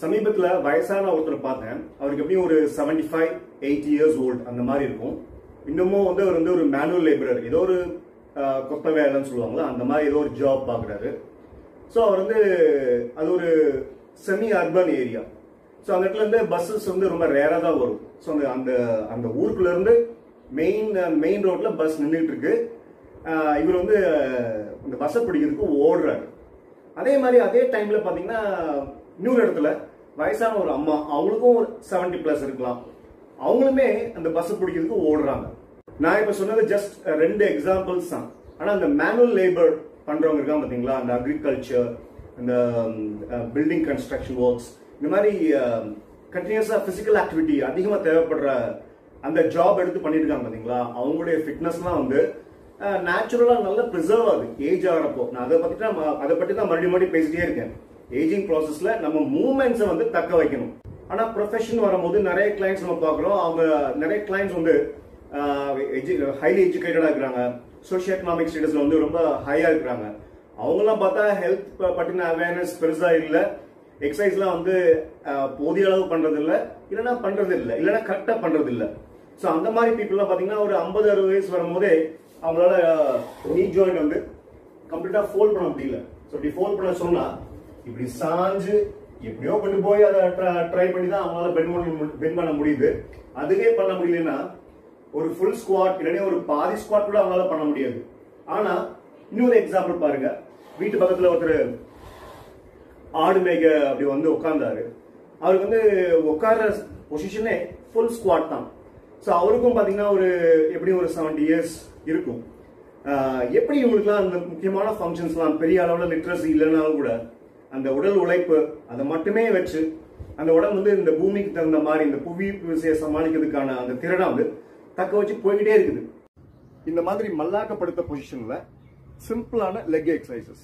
சமீபத்துல வயசான ஒருத்தர் பார்த்தேன். அவருக்கு எப்படியும் ஒரு 75, 80 years old அந்த மாதிரி இருக்கும். இன்னமும் வந்து அவர் வந்து ஒரு மேனுவல் லேபரர், ஏதோ ஒரு கொத்த வேலைன்னு சொல்லுவாங்களா, அந்த மாதிரி ஏதோ ஒரு ஜாப் பார்க்குறாரு. ஸோ அவர் வந்து அது ஒரு செமி அர்பன் ஏரியா. ஸோ அந்த இடத்துல இருந்து பஸ்ஸஸ் வந்து ரொம்ப ரேராக தான் வரும். ஸோ அந்த அந்த ஊருக்குள்ள இருந்து மெயின் ரோட்ல பஸ் நின்றுட்டு இருக்கு. இவர் வந்து இந்த பஸ்ஸை பிடிக்கிறதுக்கு ஓடுறாரு. அதே மாதிரி அதே டைம்ல பாத்தீங்கன்னா இன்னொரு இடத்துல வயசான ஒரு அம்மா, அவங்களுக்கும் ஒரு 70+ இருக்கலாம், அவங்களுமே அந்த பஸ் பிடிக்கிறதுக்கு ஓடுறாங்க. நான் இப்ப சொன்னது ஜஸ்ட் 2 எக்ஸாம்பிள்ஸ் தான். ஆனா அந்த மேனுவல் லேபர் பண்றவங்க இருக்காங்க பாத்தீங்களா, அந்த அக்ரிகல்ச்சர், இந்த பில்டிங் கன்ஸ்ட்ரக்ஷன் ஒர்க்ஸ், இந்த மாதிரி கண்டினியூஸா பிசிக்கல் ஆக்டிவிட்டி அதிகமா தேவைப்படுற அந்த ஜாப் எடுத்து பண்ணிட்டு இருக்காங்க பாத்தீங்களா, அவங்களுடைய ஃபிட்னஸ்லாம் வந்து நேச்சுரலா நல்லா பிரிசர்வ் ஆகுது ஏஜ் ஆகிறப்போ. நான் அதை பத்தி தான் மறுபடியும் பேசிட்டே இருக்கேன். ஏஜிங் ப்ராசஸ்ல நம்ம மூவ்மெண்ட்ஸை வந்து தக்க வைக்கணும். ஆனா ப்ரொஃபஷன் வரும்போது நிறைய கிளைண்ட்ஸ் நம்ம பார்க்குறோம். அவங்க நிறைய கிளைண்ட்ஸ் வந்து ஹைலி எஜுகேட்டடா இருக்கிறாங்க, சோஷியோ எக்கனாமிக் ஸ்டேட்டஸ்ல வந்து ரொம்ப ஹையா இருக்கிறாங்க. அவங்கெல்லாம் பார்த்தா ஹெல்த் பற்றின அவேர்னஸ் பெருசா இல்லை, எக்ஸசைஸ்லாம் வந்து போதிய அளவு பண்றது இல்லை, இல்லைன்னா கரெக்டா பண்றது இல்லை. ஸோ அந்த மாதிரி பீப்புள்லாம் பார்த்தீங்கன்னா ஒரு 50-60 வயசு வரும்போதே அவங்களால நீ ஜாயிண்ட் வந்து கம்ப்ளீட்டா ஃபோல்ட் பண்ண முடியல. ஸோ இப்படி ஃபோல்ட் பண்ண சொன்னா இப்படி சாஞ்சு எப்படியோ கொண்டு போய் அதை ட்ரை பண்ணி தான் அவங்களால பெண்ட் பண்ண முடியுது. அதுவே பண்ண முடியலன்னா ஒரு ஃபுல் ஸ்குவாட் இல்லைன்னா ஒரு பாதி ஸ்குவாட் கூட அவங்களால பண்ண முடியாது. ஆனா இன்னொரு எக்ஸாம்பிள் பாருங்க. வீட்டு பக்கத்துல ஒருத்தர் ஆடு மேய்க்க அப்படி வந்து உட்கார்ந்தாரு. அவருக்கு வந்து உட்கார்ற பொசிஷனே ஃபுல் ஸ்குவாட் தான். ஸோ அவருக்கும் பார்த்தீங்கன்னா ஒரு எப்படி ஒரு 70 years இருக்கும். எப்படி இவங்களுக்குலாம் அந்த முக்கியமான ஃபங்க்ஷன்ஸ்லாம் பெரிய அளவில் லிட்ரஸி இல்லைனாலும் கூட அந்த உடல் உழைப்பு அதை மட்டுமே வச்சு அந்த உடம்பு வந்து இந்த பூமிக்கு தகுந்த மாதிரி இந்த புவி விசையை சமாளிக்கிறதுக்கான அந்த திறனை வந்து தக்க வச்சு போய்கிட்டே இருக்குது. இந்த மாதிரி மல்லாக்கப்படுத்த பொசிஷன்ல சிம்பிளான லெக் எக்ஸசைசஸ்.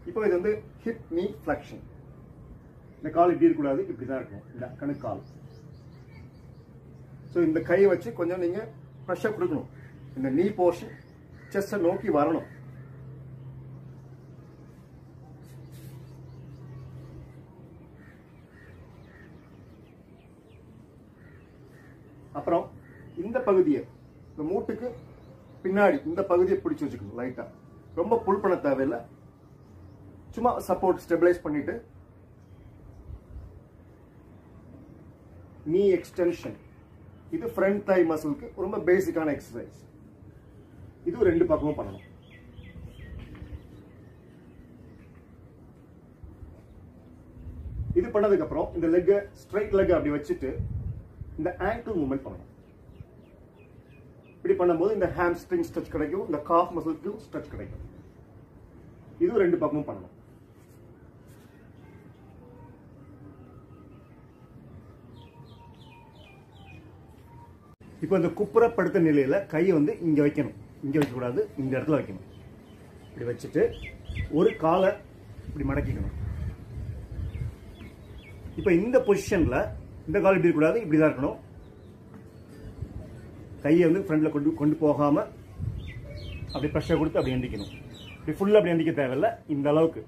இப்போ இது வந்து ஹிப் நீ ஃபிளெக்ஷன். இந்த கால் இப்படி இருக்கக்கூடாது, இப்படிதான் இருக்கும். இந்த கணுக்கால். ஸோ இந்த கையை வச்சு கொஞ்சம் நீங்க ப்ரெஷர் கொடுக்கணும். இந்த நீ போர்ஷன் செஸ்டை நோக்கி வரணும். அப்புறம் இந்த பகுதியை, இந்த மூட்டுக்கு பின்னாடி இந்த பகுதியை பிடிச்சு வச்சுக்கணும். லைட்டா, ரொம்ப புல் பண்ண தேவையில்லை, சும்மா சப்போர்ட் ஸ்டெபிலைஸ் பண்ணிட்டு நீ எக்ஸ்டென்ஷன். இது ஃப்ரண்ட் தை மசிலுக்கு ரொம்ப பேசிக்கான எக்ஸசைஸ். இது 2 பக்கமும் பண்ணணும். இது பண்ணதுக்கு அப்புறம் இந்த லெக், ஸ்ட்ரைட் லெக் அப்படி வச்சுட்டு இந்த ஆங்கிள் மூவ்மெண்ட் பண்ணணும். இப்படி பண்ணும்போது இந்த ஹாம்ஸ்ட்ரிங் ஸ்ட்ரெச் கிடைக்கும், இந்த காஃப் மசிலுக்கு ஸ்ட்ரெச் கிடைக்கும். இது 2 பக்கமும் பண்ணணும். இப்போ இந்த குப்புறப்படுத்த நிலையில கையை வந்து இங்க வைக்கணும், இங்க வைக்க கூடாது, இந்த இடத்துல வைக்கணும். இப்படி வச்சுட்டு ஒரு காலை இப்படி மடக்கிக்கணும். இப்போ இந்த பொசிஷன்ல இந்த கால் இப்படி கூடாது, இப்படிதான் இருக்கணும். கையை வந்து ஃப்ரண்ட்ல கொண்டு போகாம அப்படி ப்ரெஷர் கொடுத்து அப்படி எந்திக்கணும். இப்படி ஃபுல்லா அப்படி எந்திக்க தேவையில்லை, இந்த அளவுக்கு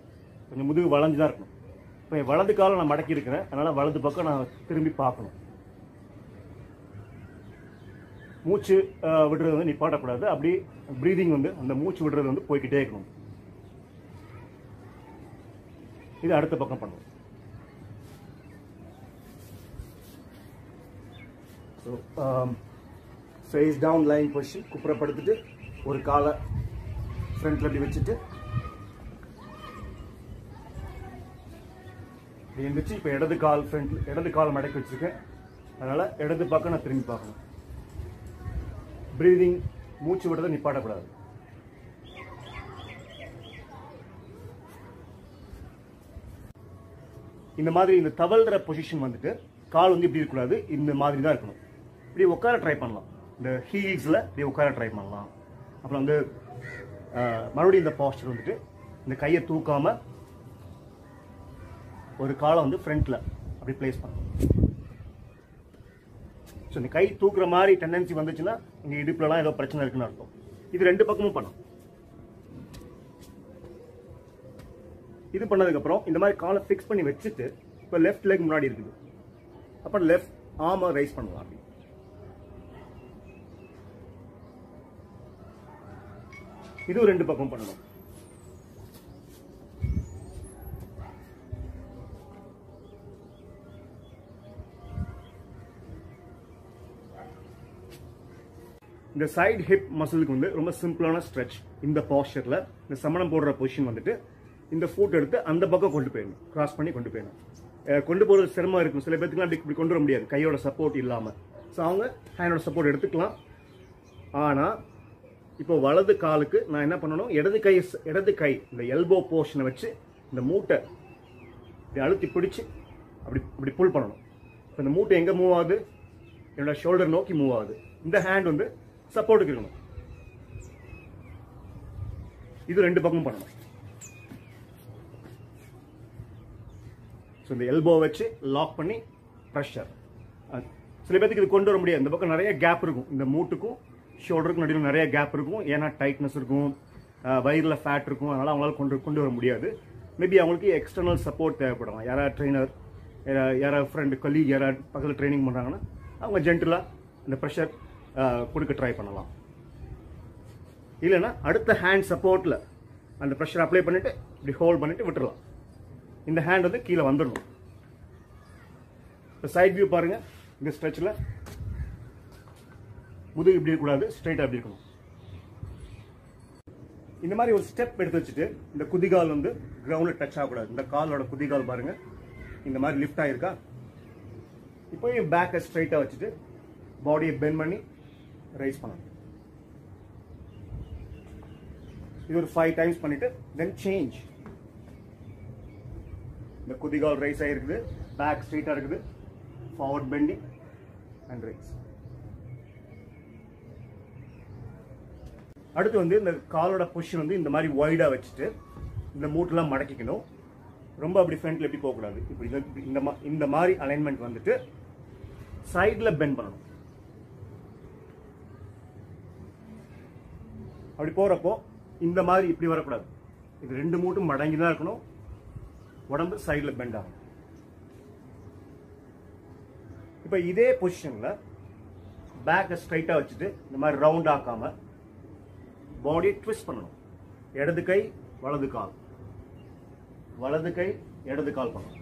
கொஞ்சம் முதுகு வளைஞ்சுதான் இருக்கணும். இப்போ வலது காலை நான் மடக்கி இருக்கிறேன், அதனால வலது பக்கம் நான் திரும்பி பார்க்கணும். மூச்சு விடுறது வந்து நிப்பாட்டக்கூடாது, அப்படி பிரீதிங் வந்து அந்த மூச்சு விடுறது வந்து போய்கிட்டே இருக்கணும். இது அடுத்த பக்கம் பண்ணுவோம். ஃபேஸ் டவுன் லைன் பொசிஷன், குப்புறப்படுத்திட்டு ஒரு காலை ஃப்ரண்ட்ல அப்படி வச்சுட்டு எந்திரிச்சு இப்போ இடது கால் மடக்கி வச்சிருக்கேன், அதனால இடது பக்கம் நான் திரும்பி பார்க்கணும். பிரீதிங், மூச்சு விடுறதை நிப்பாட்டக்கூடாது. இந்த மாதிரி இந்த தவழ்ற பொசிஷன் வந்துட்டு கால் வந்து இப்படி இருக்கக்கூடாது, இந்த மாதிரி தான் இருக்கணும். இப்படி உட்கார ட்ரை பண்ணலாம், இந்த ஹீல்ஸ்ல இப்படி உட்கார ட்ரை பண்ணலாம். அப்புறம் வந்து மறுபடியும் இந்த பாஸ்டர் வந்துட்டு இந்த கையை தூக்காம ஒரு காலை வந்து ஃப்ரண்ட்ல அப்படி பிளேஸ் பண்ணலாம். ஸோ இந்த கை தூக்குற மாதிரி டெண்டன்சி வந்துச்சுன்னா இங்க இடுப்புலலாம் ஏதோ பிரச்சனை இருக்குன்னு அர்த்தம். இது 2 பக்கமும் பண்ணும். இது பண்ணதுக்கு அப்புறம் இந்த மாதிரி காலை ஃபிக்ஸ் பண்ணி வச்சுட்டு இப்போ லெஃப்ட் லெக் முன்னாடி இருக்குது. அப்போ லெஃப்ட் ஆர்மை ரைஸ் பண்ணலாம். அப்படி இதுவும் 2 பக்கம் பண்ணணும். இந்த சைடு ஹிப் மசிலுக்கு வந்து ரொம்ப சிம்பிளான ஸ்ட்ரெச். இந்த பாஸ்டர்ல இந்த சமணம் போடுற பொசிஷன் வந்துட்டு இந்த ஃபுட் எடுத்து அந்த பக்கம் கொண்டு போயிடணும், கிராஸ் பண்ணி கொண்டு போயிடணும். கொண்டு போகிறது சிரமம் இருக்கும். சில பேருக்குலாம் இப்படி கொண்டு வர முடியாது கையோட சப்போர்ட் இல்லாமல். ஸோ அவங்க ஹேண்டோட சப்போர்ட் எடுத்துக்கலாம். ஆனால் இப்போ வலது காலுக்கு நான் என்ன பண்ணணும், இடது கை இந்த எல்போ போர்ஷனை வச்சு இந்த மூட்டை இப்படி அழுத்தி பிடிச்சி அப்படி புல் பண்ணணும். இப்போ இந்த மூட்டை எங்கே மூவ் ஆகுது, என்னோட ஷோல்டர் நோக்கி மூவ் ஆகுது. இந்த ஹேண்ட் வந்து சப்போர்ட்டுக்கு இருக்கணும். இது 2 பக்கமும் பண்ணணும். ஸோ இந்த எல்போ வச்சு லாக் பண்ணி ப்ரெஷர். சில பேருக்கு இது கொண்டு வர முடியாது. இந்த பக்கம் நிறைய கேப் இருக்கும். இந்த மூட்டுக்கும் ஷோல்டருக்கும் நடுவில் நிறைய கேப் இருக்கும். ஏன்னா டைட்னஸ் இருக்கும், வயிறில் ஃபேட் இருக்கும். அதனால் அவங்களால கொண்டு வர முடியாது. மேபி அவங்களுக்கு எக்ஸ்டர்னல் சப்போர்ட் தேவைப்படலாம். யாராவது ட்ரெயினர், யாராவது ஃப்ரெண்டு, கொலீக் யாராவது பக்கத்தில் ட்ரைனிங் பண்ணுறாங்கன்னா அவங்க ஜென்டலாக இந்த ப்ரெஷர் கொடுக்க ட்ரை பண்ணலாம். இல்லைன்னா அடுத்த ஹேண்ட் சப்போர்ட்டில் அந்த ப்ரெஷர் அப்ளை பண்ணிவிட்டு இப்படி ஹோல்ட் பண்ணிவிட்டு விட்டுடலாம். இந்த ஹேண்ட் வந்து கீழே வந்துடணும். இப்போ சைட் வியூ பாருங்கள். இந்த ஸ்ட்ரெச்சில் முதுகு இப்படி இருக்கக்கூடாது, ஸ்ட்ரைட்டாக அப்படி இருக்கணும். இந்த மாதிரி ஒரு ஸ்டெப் எடுத்து வச்சுட்டு இந்த குதிகால் வந்து கிரவுண்டில் டச் ஆகக்கூடாது. இந்த காலோட குதிகால் பாருங்கள் இந்த மாதிரி லிஃப்ட் ஆகிருக்கா. இப்போ என் பேக்கை ஸ்ட்ரைட்டாக வச்சுட்டு பாடியை பெண்ட் பண்ணி ரைஸ் பண்ணணும். இது ஒரு 5 டைம்ஸ் பண்ணிட்டு தென் சேஞ்ச். இந்த குதிகால் ரைஸ் ஆகிருக்குது, பேக் ஸ்ட்ரைட்டாக இருக்குது, ஃபார்வர்ட் பெண்டிங் அண்ட் ரைஸ். அடுத்து வந்து இந்த காலோட பொசிஷன் வந்து இந்த மாதிரி வைடாக வச்சுட்டு இந்த மூட்டெல்லாம் மடக்கிக்கணும். ரொம்ப அப்படி ஃப்ரண்ட்ல எப்படி போகக்கூடாது. இப்படி இந்த மாதிரி அலைன்மெண்ட் வந்துட்டு சைடில் பெண்ட் பண்ணணும். அப்படி போகிறப்போ இந்த மாதிரி இப்படி வரக்கூடாது. இது 2 மூட்டும் மடங்கி தான் இருக்கணும். உடம்பு சைடில் பெண்ட் ஆகும். இப்போ இதே பொசிஷனில் பேக்கை ஸ்ட்ரைட்டாக வச்சுட்டு இந்த மாதிரி ரவுண்ட் ஆக்காம பாடியை ட்விஸ்ட் பண்ணணும். இடது கை வலது கால், வலது கை இடது கால் பண்ணணும்.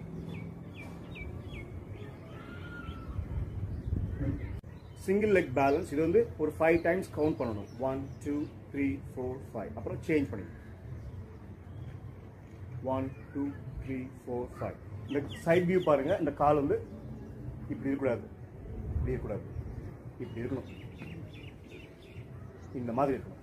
Single leg balance. இது வந்து ஒரு 5 டைம்ஸ் கவுண்ட் பண்ணணும். 1 2 3 4 5. அப்புறம் சேஞ்ச் பண்ணி 1 2 3 4 5. இந்த சைட் வியூ பாருங்க. இந்த கால் வந்து இப்படி இருக்கக்கூடாது, இப்படி இருக்கக்கூடாது, இப்படி இருக்கணும். இந்த மாதிரி இருக்கணும்.